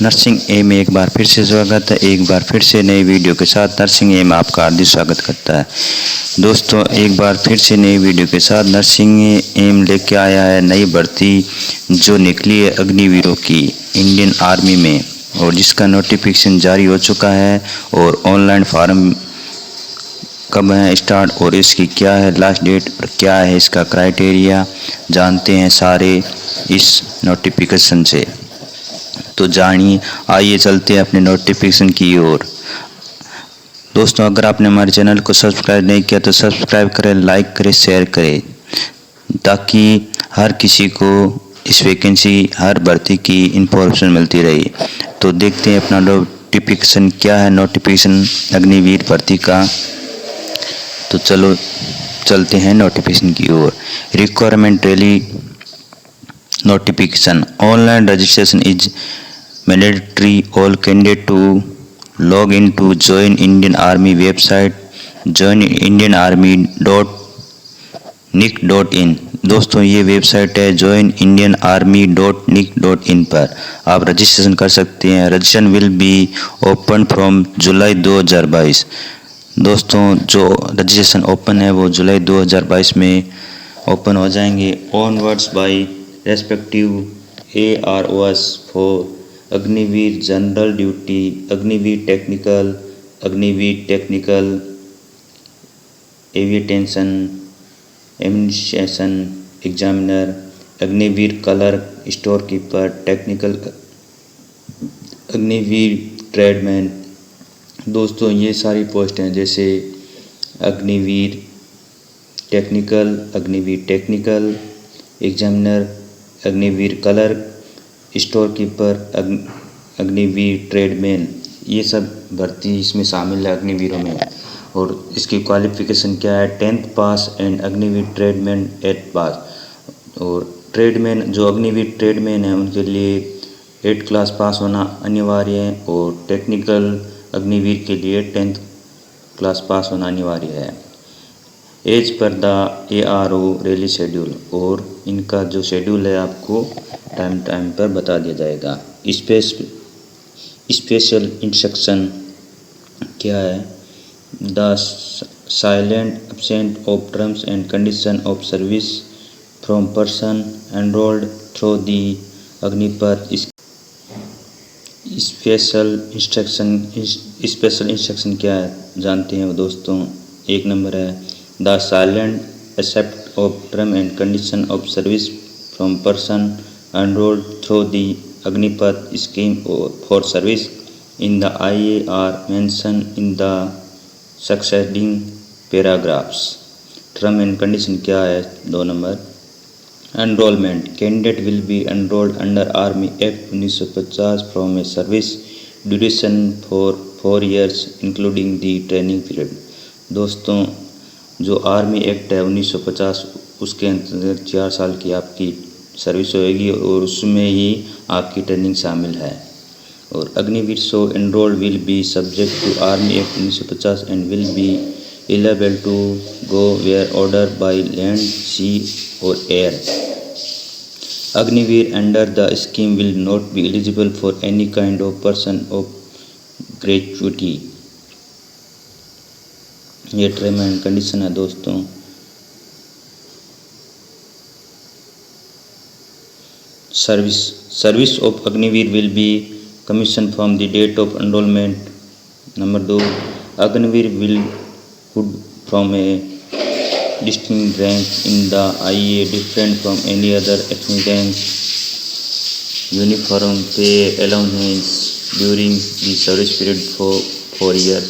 Nursing ए में एक बार फिर से स्वागत है। एक बार फिर से नई वीडियो के साथ नर्सिंग ए में आपका हार्दिक स्वागत करता है। दोस्तों, एक बार फिर से नई वीडियो के साथ नर्सिंग एम लेके आया है नई भर्ती जो निकली है अग्निवीरों की इंडियन आर्मी में, और जिसका नोटिफिकेशन जारी हो चुका है और ऑनलाइन फॉर्म कब है स्टार्ट और इसकी क्या है लास्ट डेट और क्या है इसका क्राइटेरिया, जानते हैं सारे इस नोटिफिकेशन से। तो जानिए, आइए चलते हैं अपने नोटिफिकेशन की ओर। दोस्तों, अगर आपने हमारे चैनल को सब्सक्राइब नहीं किया तो सब्सक्राइब करें, लाइक करें, शेयर करें, ताकि हर किसी को इस वैकेंसी हर भर्ती की इंफॉर्मेशन मिलती रही। तो देखते हैं अपना नोटिफिकेशन क्या है, नोटिफिकेशन अग्निवीर भर्ती का। तो चलो चलते हैं नोटिफिकेशन की ओर। Requirement rally notification online registration is mandatory. All candidate to log in to join Indian Army website joinindianarmy.nic.in। दोस्तों, ये वेबसाइट है joinindianarmy.nic.in पर आप रजिस्ट्रेशन कर सकते हैं। Registration will be open from जुलाई 2022। दोस्तों, जो रजिस्ट्रेशन ओपन है वो जुलाई 2022 में ओपन हो जाएंगे। Onwards by respective AROs for Agniveer general duty, Agniveer technical aviation administration examiner, Agniveer clerk, store keeper, technical Agniveer tradesman. दोस्तों, ये सारी पोस्ट हैं जैसे Agniveer technical examiner, Agniveer clerk, store keeper, Agniveer tradesman. ये सब भर्ती इसमें शामिल है अग्निवीरों में। और इसकी क्वालिफिकेशन क्या है? 10th pass and Agniveer tradesman 8th पास। और ट्रेडमैन जो अग्निवीर ट्रेडमैन है उनके लिए 8th क्लास पास होना अनिवार्य है, और टेक्निकल अग्निवीर के लिए 10th क्लास पास होना अनिवार्य है। As per the ARO rally schedule, और इनका जो शेड्यूल है आपको टाइम पर बता दिया जाएगा। स्पेशल इंस्ट्रक्शन क्या है? द साइलेंट एब्सेंट of terms and condition of service from person enrolled through the Agnipath. Special instruction क्या है जानते हैं दोस्तों। एक नंबर है the salient aspect of term and condition of service from person enrolled through the Agnipath scheme for service in the IAR mentioned in the succeeding paragraphs। term and condition क्या है? 2 number enrollment candidate will be enrolled under Army Act 1950 from a service duration for 4 years including the training period। दोस्तों, जो army act है 1950 उसके अंतर्गत 4 साल की आपकी सर्विस होएगी और उसमें ही आपकी ट्रेनिंग शामिल है। और Agniveer so enrolled will be subject to army act 1950 and will be eligible to go where order by land, sea और air. Agniveer under the scheme will not be eligible for any kind of person of gratuity. ये term and condition है दोस्तों। Service of Agniveer will be commissioned from the date of enrollment। Number 2, Agniveer would from a distinct rank in the IA different from any other rank। Uniform pay allowance during the service period for 4 years।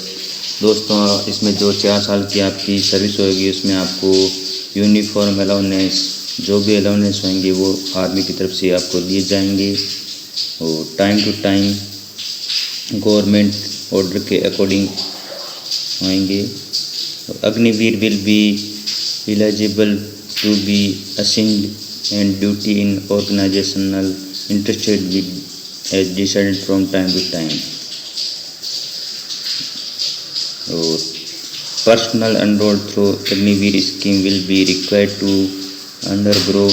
दोस्तों, इसमें जो 4 साल की आपकी service होगी उसमें आपको uniform allowance, जो भी अलाउंस होंगे वो आर्मी की तरफ से आपको दिए जाएंगे, और time to time government order के अकॉर्डिंग होंगे। Agniveer will be eligible to be assigned and duty in organisational interested with as decided from time to time. और personal enrolled through Agniveer scheme will be required to undergo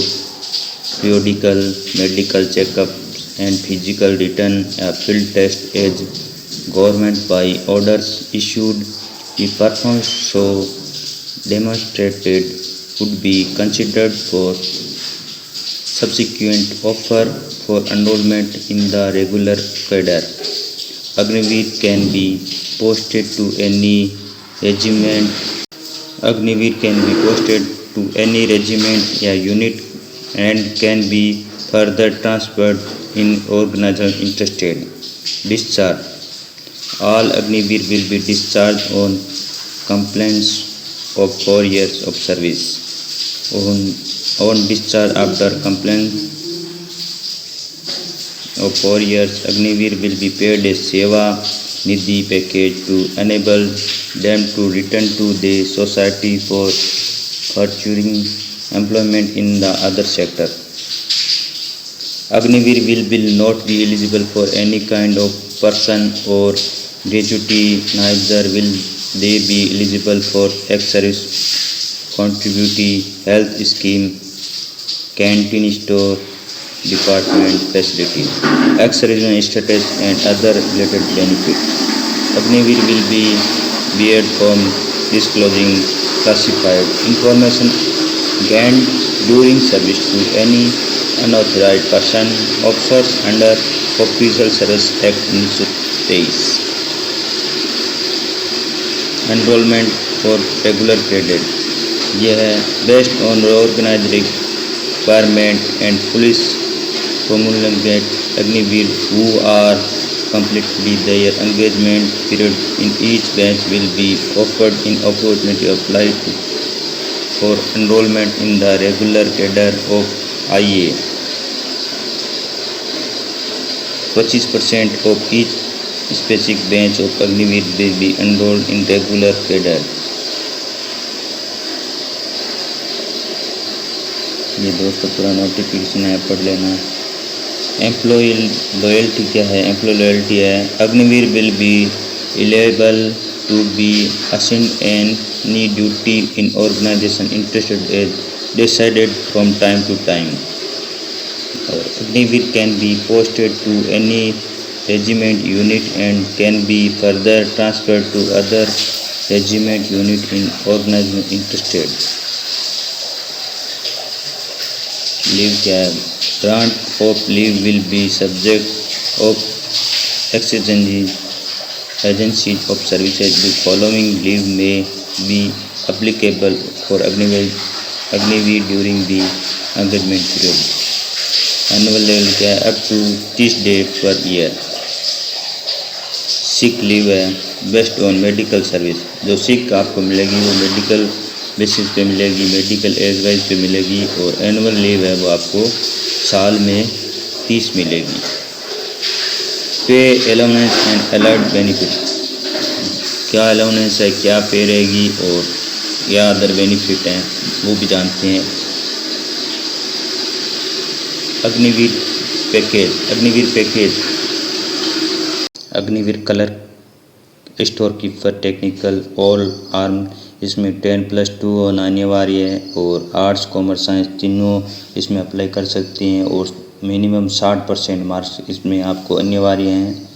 periodical medical checkups and physical written a field test as government by orders issued. The performance so demonstrated would be considered for subsequent offer for enrollment in the regular cadre. Agniveer can be posted to any regiment. Agniveer can be posted to any regiment or unit and can be further transferred in organization interested. Discharge. All Agniveer will be discharged on compliance of 4 years of service. On discharge after compliance of 4 years, Agniveer will be paid a Seva Nidhi package to enable them to return to the society for pursuing employment in the other sector. Agniveer will not be eligible for any kind of person or gratuity, neither will they be eligible for ex-service contributory health scheme, canteen store, department facility, ex-serviceman status and other related benefits. Agniveer will be barred from disclosing classified information gained during service to any unauthorized person, officers under Official Service Act 1923. Enrollment for regular cadet. यह है based on organized requirement and police promulgate Agniveer who are completely their engagement period in each batch will be offered an opportunity to apply for enrollment in the regular cadre of IA. 25% of each specific batch of Agniveer will be enrolled in regular cadre. ये दोस्तों पूरा notification है, पढ़ लेना। Employ loyalty क्या है? Employ loyalty है Agniveer will be eligible to be assigned any duty in organization interested as decided from time to time. Agniveer can be posted to any regiment unit and can be further transferred to other regiment unit in organization interested. Leave क्या है? Grant of leave will be subject of agencies of services. The following leave may be applicable for Agniveer during the engagement period. Annual leave क्या है? Up to 30 days per year. Sick leave है based on medical service. जो सिक आपको मिलेगी वो medical basis पे मिलेगी, medical advice पे मिलेगी। और एनुअल लीव है वो आपको साल में 30 मिलेगी। पे अलाउंस एंड अलर्ट बेनिफिट, क्या अलाउंस है, क्या पे रहेगी और क्या अदर बेनिफिट हैं वो भी जानते हैं। Agniveer package Agniveer colour store keeper technical all arm, इसमें 10+2 होना अनिवार्य है। और आर्ट्स कॉमर्स साइंस तीनों इसमें अप्लाई कर सकते हैं। और मिनिमम 60% मार्क्स इसमें आपको अनिवार्य हैं।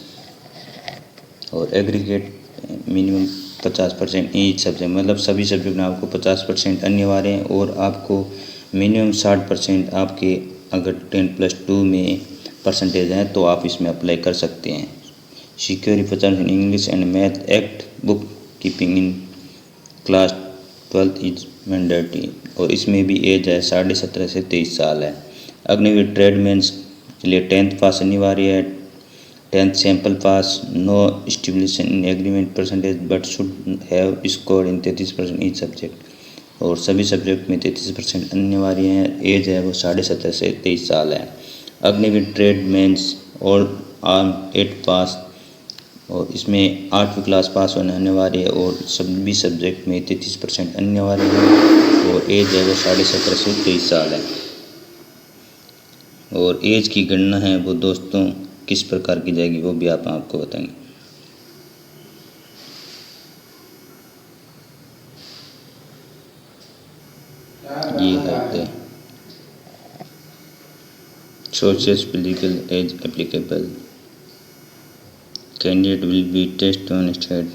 और एग्रीगेट मिनिमम 50% ईच सब्जेक्ट, मतलब सभी सब्जेक्ट में आपको 50% अनिवार्य हैं। और आपको मिनिमम 60% आपके अगर 10+2 में परसेंटेज हैं तो आप इसमें अप्लाई कर सकते हैं। Security 50% English and math act book keeping in class 12 is mandatory. और इसमें भी एज है 17.5 से 23 साल है। अग्निवीर ट्रेडमैन्स के लिए 10th पास अनिवार्य है। 10th simple pass, no stipulation in aggregate percentage but should have score in 33% each subject. और सभी सब्जेक्ट में 33% अनिवार्य है। एज है वो 17.5 से 23 साल है। अग्निवीर ट्रेडमैन्स और आर्म 8 पास, और इसमें 8वीं क्लास पास होना अनिवार्य है। और सभी सब्जेक्ट में 33% अनिवार्य है। और एज है वो 17.5 से 23 साल है। और एज की गणना है वो दोस्तों किस प्रकार की जाएगी वो भी आपको बताएंगे। ये है sources physical age applicable. Candidate will be test on state.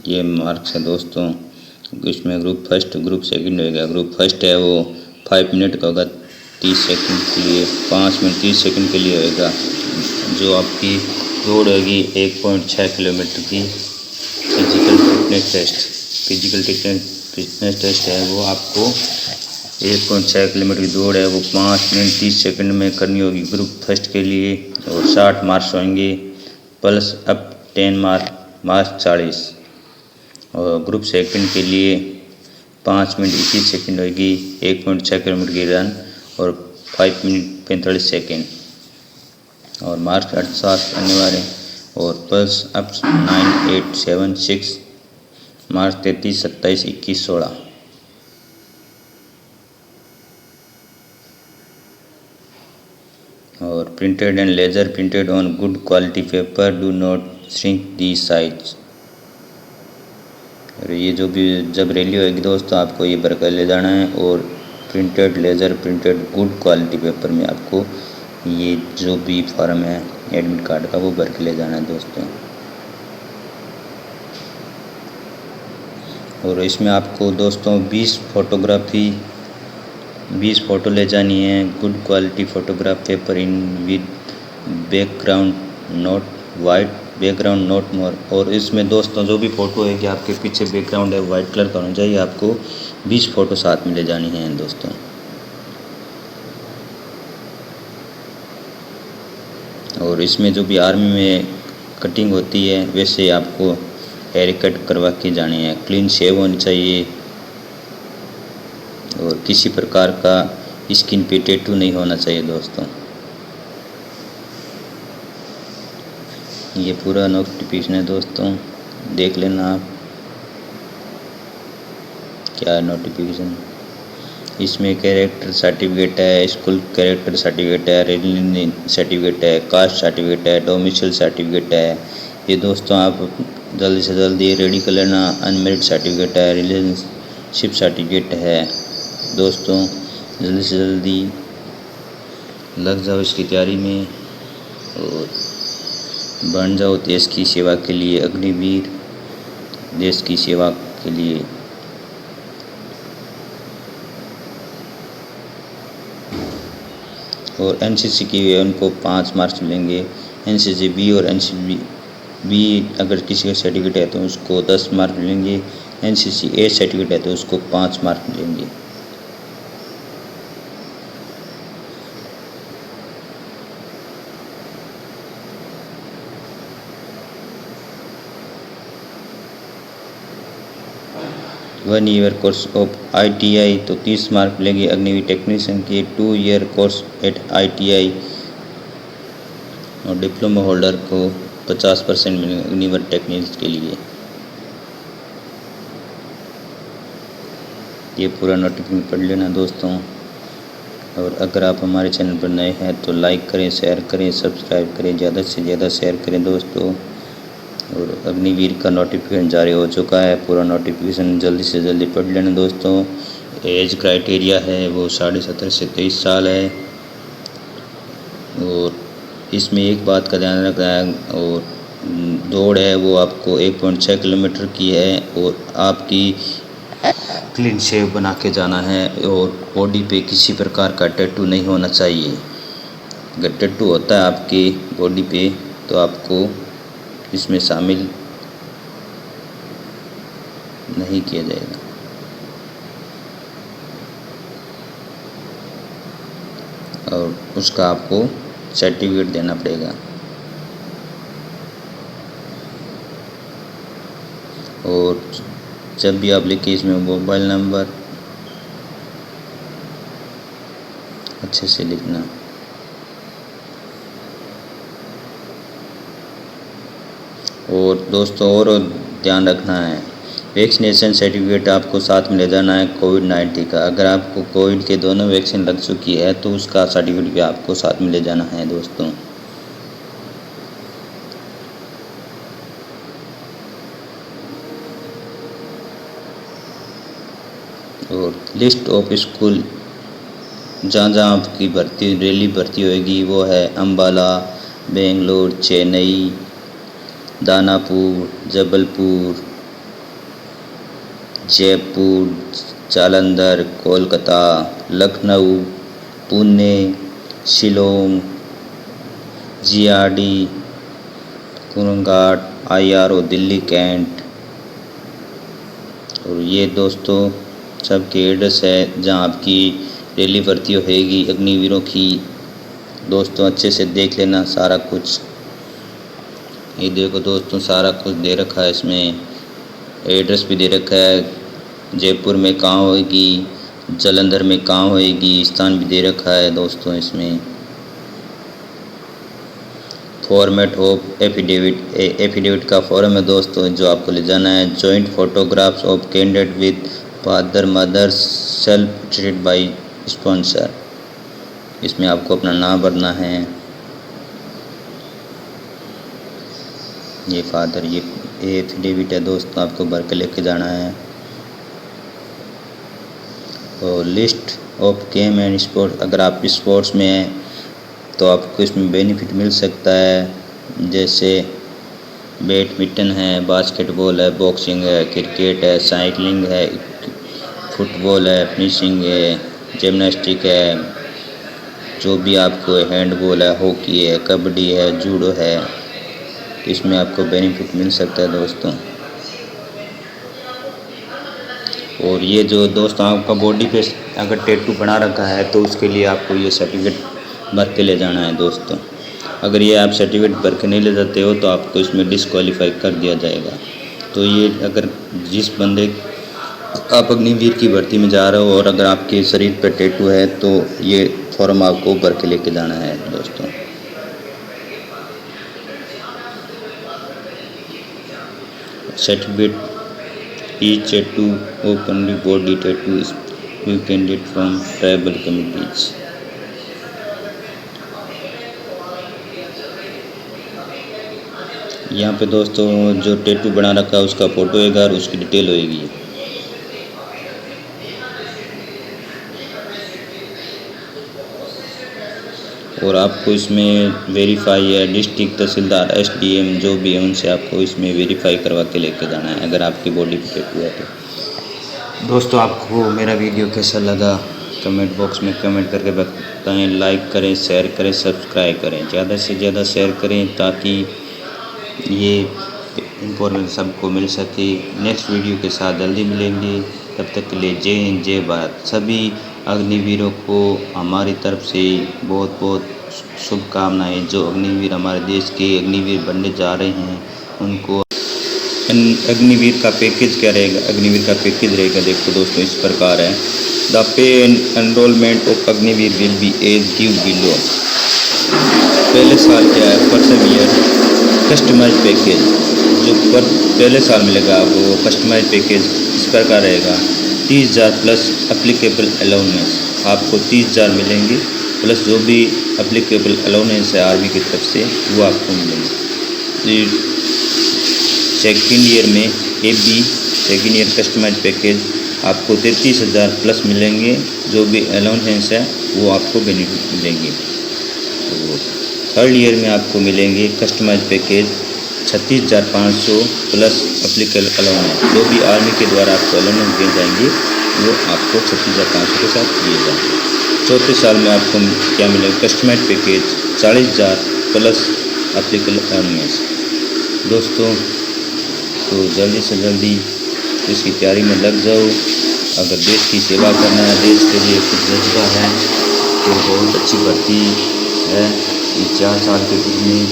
ये मार्क्स है दोस्तों। इसमें ग्रुप फर्स्ट ग्रुप सेकंड होगा। ग्रुप फर्स्ट है वो 5 मिनट का होगा, 30 सेकंड के लिए, 5 मिनट 30 सेकंड के लिए होगा। जो आपकी दौड़ होगी 1.6 किलोमीटर की फिजिकल फिटनेस टेस्ट है, वो आपको 1.6 किलोमीटर की दौड़ है वो 5 मिनट 30 सेकंड में करनी होगी ग्रुप फर्स्ट के लिए। और 60 मार्क्स होंगे प्लस अप 10 मार्क्स 40। और ग्रुप सेकंड के लिए 5 मिनट 21 सेकंड होगी 1.6 किलोमीटर की रन और 5 मिनट 45 सेकंड और मार्क्स 68 अनिवार्य और प्लस अप 9 8 7 6 मार्च 33 27 21 16। और printed and laser printed on good quality paper, do not shrink the size. और ये जो भी जब रैली होगी दोस्तों आपको ये भर कर ले जाना है और printed laser printed good quality paper में आपको ये जो भी फॉर्म है एडमिट कार्ड का वो भर के ले जाना है दोस्तों। और इसमें आपको दोस्तों 20 फ़ोटो ले जानी है। Good quality photograph paper in with background note white background note मोर। और इसमें दोस्तों जो भी फ़ोटो है कि आपके पीछे बैकग्राउंड है वाइट कलर का होना चाहिए। आपको 20 फ़ोटो साथ में ले जानी है दोस्तों। और इसमें जो भी आर्मी में कटिंग होती है वैसे आपको हेयर कट करवा के जानी है। क्लीन शेव होनी चाहिए और किसी प्रकार का स्किन पे टैटू नहीं होना चाहिए दोस्तों। ये पूरा नोटिफिकेशन है दोस्तों, देख लेना आप क्या है नोटिफिकेशन। इसमें कैरेक्टर सर्टिफिकेट है, स्कूल कैरेक्टर सर्टिफिकेट है, रिलीजन सर्टिफिकेट है, कास्ट सर्टिफिकेट है, डोमिसाइल सर्टिफिकेट है। ये दोस्तों आप जल्दी से जल्दी रेडी कर लेना। अनमेरिड सर्टिफिकेट है, रिलेशनशिप सर्टिफिकेट है दोस्तों। जल्दी से जल्दी लग जाओ इसकी तैयारी में और बन जाओ देश की सेवा के लिए अग्निवीर, देश की सेवा के लिए। और एनसीसी की उनको 5 मार्क्स मिलेंगे। एनसीसी बी और एनसीसी बी अगर किसी का सर्टिफिकेट है तो उसको 10 मार्क मिलेंगे। एनसीसी ए सर्टिफिकेट है तो उसको 5 मार्क मिलेंगे। One year course of ITI तो 30 मार्क मिलेंगे अग्निवीर टेक्नीशियन के। 2 ईयर कोर्स एट ITI और डिप्लोमा होल्डर को 50% मिलेंगे अग्निवीर टेक्नीशियन के लिए। ये पूरा नोटिफिकेशन पढ़ लेना दोस्तों। और अगर आप हमारे चैनल पर नए हैं तो लाइक करें, शेयर करें, सब्सक्राइब करें, ज़्यादा से ज़्यादा शेयर करें दोस्तों। और अग्निवीर का नोटिफिकेशन जारी हो चुका है, पूरा नोटिफिकेशन जल्दी से जल्दी पढ़ लेना दोस्तों। एज क्राइटेरिया है वो 17.5 से 23 साल है। और इसमें एक बात का ध्यान रखना है और दौड़ है वो आपको 1.6 किलोमीटर की है और आपकी क्लीन शेव बना के जाना है। और बॉडी पे किसी प्रकार का टैटू नहीं होना चाहिए। अगर टैटू होता है आपकी बॉडी पे तो आपको इसमें शामिल नहीं किया जाएगा। और उसका आपको सर्टिफिकेट देना पड़ेगा। और जब भी आप लिखिए इसमें मोबाइल नंबर अच्छे से लिखना। और दोस्तों और ध्यान रखना है वैक्सीनेशन सर्टिफिकेट आपको साथ में ले जाना है कोविड-19 का। अगर आपको कोविड के दोनों वैक्सीन लग चुकी है तो उसका सर्टिफिकेट भी आपको साथ में ले जाना है दोस्तों। और लिस्ट ऑफ स्कूल जहाँ जहाँ आपकी भर्ती रेली भर्ती होएगी वो है अम्बाला, बेंगलोर, चेन्नई, दानापुर, जबलपुर, जयपुर, जालंधर, कोलकाता, लखनऊ, पुणे, शिलोंग, जीआरडी, कुरंघाट, आईआरओ, दिल्ली कैंट। और ये दोस्तों सबके एड्रेस है जहाँ आपकी रेली भर्ती होएगी अग्निवीरों की। दोस्तों अच्छे से देख लेना सारा कुछ। ये देखो दोस्तों सारा कुछ दे रखा है, इसमें एड्रेस भी दे रखा है। जयपुर में कहाँ होएगी, जालंधर में कहाँ होएगी, स्थान भी दे रखा है दोस्तों। इसमें फॉर्मेट ऑफ एफिडेविट का फॉर्म है दोस्तों जो आपको ले जाना है। Joint photographs of candidate with father mother self treated by sponsor. इसमें आपको अपना नाम भरना है। ये फादर ये एफिडेविट है दोस्तों, आपको भर के लेके जाना है। और list of game and sports, अगर आप स्पोर्ट्स में हैं तो आपको इसमें बेनिफिट मिल सकता है। जैसे बैडमिंटन है, बास्केटबॉल है, बॉक्सिंग है, क्रिकेट है, साइकिलिंग है, फुटबॉल है, फिनिशिंग है, जिम्नास्टिक है, जो भी आपको हैंडबॉल है, हॉकी है, कबड्डी है, जूडो है, इसमें आपको बेनिफिट मिल सकता है दोस्तों। और ये जो दोस्तों आपका बॉडी पे अगर टैटू बना रखा है तो उसके लिए आपको ये सर्टिफिकेट भर के ले जाना है दोस्तों। अगर ये आप सर्टिफिकेट भर के नहीं ले जाते हो तो आपको इसमें डिस्क्वालीफाई कर दिया जाएगा। तो ये अगर जिस बंदे आप अग्निवीर की भर्ती में जा रहे हो और अगर आपके शरीर पर टैटू है तो ये फॉर्म आपको भर के लेके जाना है दोस्तों। Certificate each tattoo openly body tattoo you candidate from tribal communities. यहाँ पे दोस्तों जो टैटू बना रखा है उसका फ़ोटो होएगा और उसकी डिटेल होएगी। और आपको इसमें वेरीफाई है डिस्ट्रिक्ट तहसीलदार, एसडीएम जो भी है उनसे आपको इसमें वेरीफाई करवा के लेके जाना है अगर आपकी बॉडी पे टैटू है तो। दोस्तों आपको मेरा वीडियो कैसा लगा कमेंट बॉक्स में कमेंट करके बताएं। लाइक करें, शेयर करें, सब्सक्राइब करें, ज़्यादा से ज़्यादा शेयर करें ताकि ये इन्फॉर्मेशन सबको मिल सके। नेक्स्ट वीडियो के साथ जल्दी मिलेंगे, तब तक के लिए जय हिंद जय भारत। सभी अग्निवीरों को हमारी तरफ से बहुत बहुत शुभकामनाएं। जो अग्निवीर हमारे देश के अग्निवीर बनने जा रहे हैं उनको अग्निवीर का पैकेज क्या रहेगा, अग्निवीर का पैकेज रहेगा देखो दोस्तों इस प्रकार है। The pay enrolment of Agniveer will be as give below. पहले साल क्या है, फर्स्ट ईयर कस्टमाइज पैकेज जो पहले साल मिलेगा वो कस्टमाइज पैकेज इस प्रकार रहेगा। 30,000 प्लस अप्लीकेबल अलाउंस, आपको 30,000 मिलेंगे प्लस जो भी अप्लीकेबल अलाउंस है आर्मी की तरफ से वो आपको मिलेंगे। सेकेंड ईयर में AB second year customise package आपको 33,000 प्लस मिलेंगे, जो भी अलाउंस है वो आपको बेनिफिट मिलेंगे। तो थर्ड ईयर में आपको मिलेंगे customise package 36,500 plus applicable allowance, जो भी आर्मी के द्वारा आपको अलाउंस दिए जाएंगे वो आपको 36,500 के साथ दिए जाएंगे। चौथे साल में आपको क्या मिलेगा, customise package 40,000 plus applicable allowance. दोस्तों तो जल्दी से जल्दी इसकी तैयारी में लग जाओ। अगर देश की सेवा करना है, देश के लिए कुछ जज्बा है तो बहुत अच्छी भर्ती है। ये 4 साल के बीच में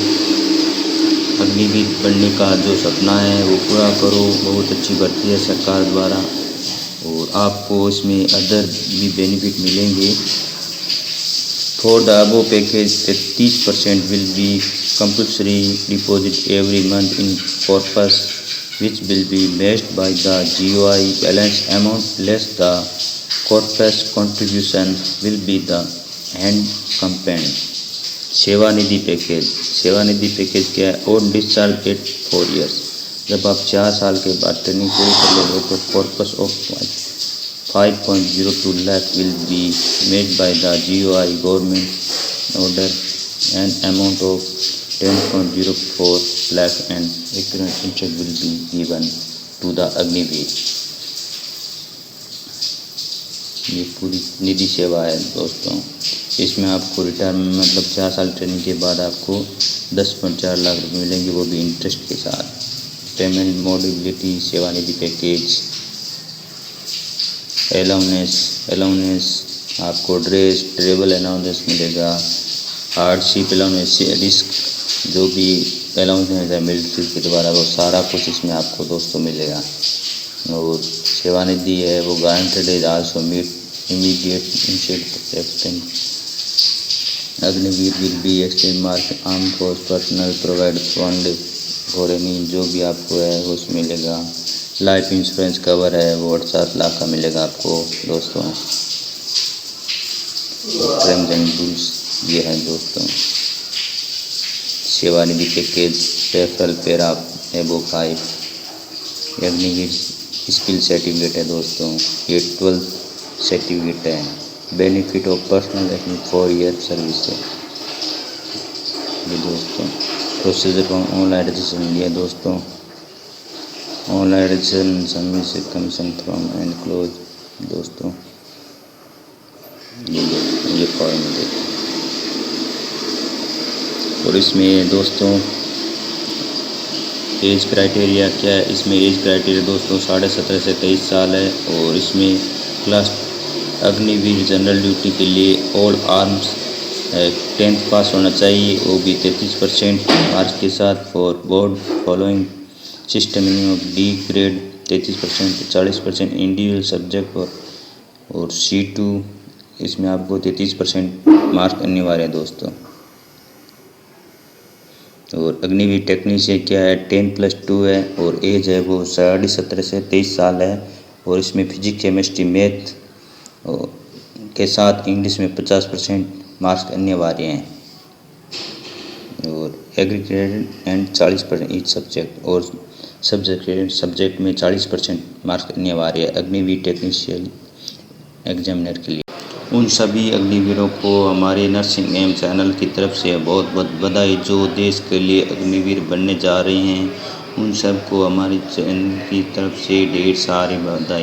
अग्निवीर बनने का जो सपना है वो पूरा करो। बहुत अच्छी भर्ती है सरकार द्वारा और आपको इसमें अदर भी बेनिफिट मिलेंगे। For the above package 30% will be compulsory deposit every month in corpus which will be matched by the GOI balance amount less the corpus contribution will be the hand component। Seva Nidhi package क्या है, on discharge eight 4 years। जब आप 4 साल के बाद training पूरी कर लोगे तो corpus of 5.02 lakh will be made by the GOI government order, an amount of 10.04 lakh and recurrent interest will be given to the Agniveer. ये पूरी निधि सेवा है दोस्तों। इसमें आपको रिटायरमेंट मतलब 4 साल ट्रेनिंग के बाद आपको 10.4 लाख रुपये मिलेंगे, वो भी इंटरेस्ट के साथ। पेमेंट मोडिबिलिटी, सेवानिधि पैकेज, अलाउंस आपको ड्रेस, ट्रेवल अलाउंस मिलेगा, हार्डशिप अलाउंस, रिस्क जो भी अलाउंस है मिलिट्री के द्वारा वो सारा कुछ इसमें आपको दोस्तों मिलेगा। और सेवानिधि है वो गारंटेड है also meet immediate incent. Agniveer will be exchange mark arm force personal provide fund for any जो भी आपको है वो मिलेगा। लाइफ इंश्योरेंस कवर है वो 8 लाख का मिलेगा आपको दोस्तों। टर्म्स एंड रूल्स ये है दोस्तों। सेवानिधि पैकेज रेफरल पेरा एबो 5। अग्निवीर स्किल सर्टिफिकेट है दोस्तों, ये 12th सर्टिफिकेट है। Benefit of personal 4 year service है ये दोस्तों। प्रोसीजर फॉर ऑनलाइन रजिस्ट्रेशन ये दोस्तों। Online registration submission commission from and close दोस्तों। ये फॉर्म देखो। और इसमें दोस्तों एज क्राइटेरिया क्या है, इसमें एज क्राइटेरिया दोस्तों 17.5 से 23 साल है। और इसमें क्लास अग्निवीर जनरल ड्यूटी के लिए ऑल आर्म्स 10th पास होना चाहिए, वो भी 33% मार्क्स के साथ। For board following system minimum D grade 33%, 40% individual subject और C2 इसमें आपको 33% मार्क अनिवार्य है दोस्तों। और अग्निवीर टेक्नीशियन क्या है 10+2 है और एज है वो 17.5 से 23 साल है। और इसमें फिजिक्स केमिस्ट्री मैथ के साथ इंग्लिश में 50% मार्क्स अनिवार्य हैं। और एग्रीगेटेड एंड 40% ईच सब्जेक्ट और सब्जेक्ट में 40% मार्क्स अनिवार्य है अग्निवीर टेक्नीशियन एग्जामिनर के लिए। उन सभी अग्निवीरों को हमारे नर्सिंग एम चैनल की तरफ से बहुत बहुत बधाई जो देश के लिए अग्निवीर बनने जा रहे हैं। उन सबको हमारे चैनल की तरफ से ढेर सारी बधाई।